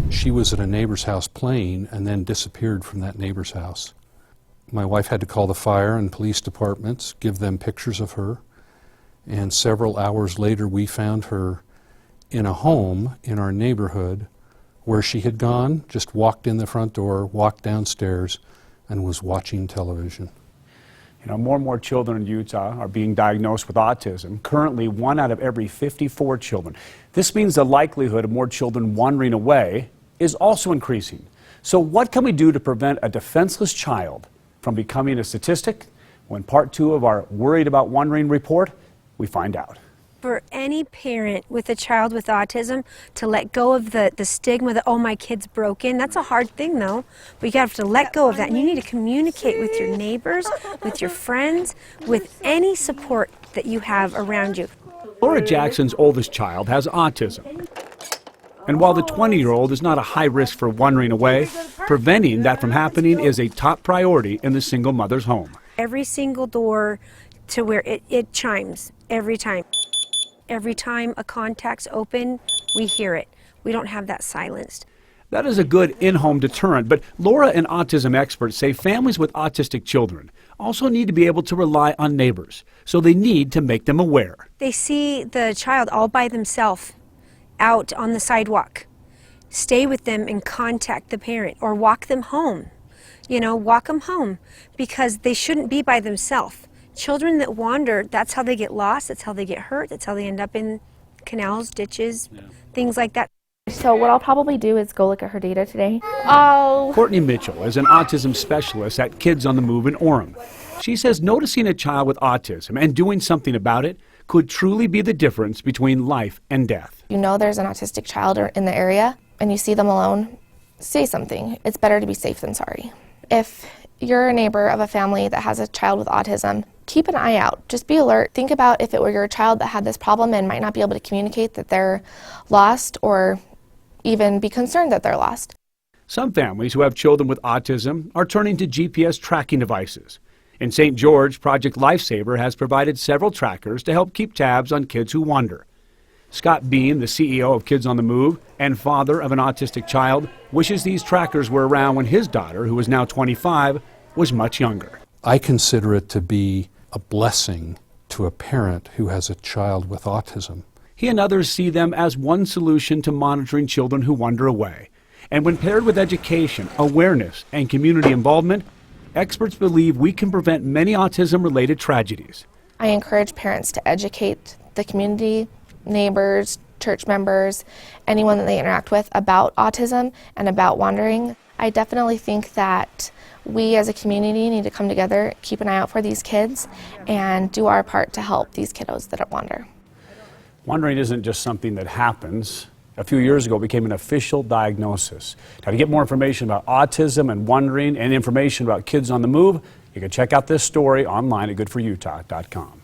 She was at a neighbor's house playing and then disappeared from that neighbor's house. My wife had to call the fire and police departments, give them pictures of her, and several hours later we found her in a home in our neighborhood where she had gone, just walked in the front door, walked downstairs, and was watching television. You know, more and more children in Utah are being diagnosed with autism. Currently, 1 out of every 54 children. This means the likelihood of more children wandering away is also increasing. So what can we do to prevent a defenseless child from becoming a statistic? When part 2 of our Worried About Wandering report, we find out. For any parent with a child with autism to let go of the stigma that, oh, my kid's broken, that's a hard thing though. But you have to let go of that, and you need to communicate with your neighbors, with your friends, with any support that you have around you. Laura Jackson's oldest child has autism. And while the 20-year-old is not a high risk for wandering away, preventing that from happening is a top priority in the single mother's home. Every single door to where it chimes every time. Every time a contact's open, we hear it. We don't have that silenced. That is a good in-home deterrent, but Laura and autism experts say families with autistic children also need to be able to rely on neighbors, so they need to make them aware. They see the child all by themselves out on the sidewalk. Stay with them and contact the parent, or walk them home. You know, walk them home, because they shouldn't be by themselves. Children that wander, that's how they get lost, that's how they get hurt, that's how they end up in canals, ditches, things like that. So what I'll probably do is go look at her data today. Courtney Mitchell is an autism specialist at Kids on the Move in Orem. She says noticing a child with autism and doing something about it could truly be the difference between life and death. You know there's an autistic child in the area and you see them alone, say something. It's better to be safe than sorry. If you're a neighbor of a family that has a child with autism, keep an eye out. Just be alert. Think about if it were your child that had this problem and might not be able to communicate that they're lost, or even be concerned that they're lost. Some families who have children with autism are turning to GPS tracking devices. In St. George, Project Lifesaver has provided several trackers to help keep tabs on kids who wander. Scott Bean, the CEO of Kids on the Move and father of an autistic child, wishes these trackers were around when his daughter, who is now 25, was much younger. I consider it to be a blessing to a parent who has a child with autism. He and others see them as one solution to monitoring children who wander away. And when paired with education, awareness, and community involvement, experts believe we can prevent many autism-related tragedies. I encourage parents to educate the community, neighbors, church members, anyone that they interact with about autism and about wandering. I definitely think that we as a community need to come together, keep an eye out for these kids, and do our part to help these kiddos that wander. Wandering isn't just something that happens. A few years ago, it became an official diagnosis. Now, to get more information about autism and wandering and information about Kids on the Move, you can check out this story online at goodforutah.com.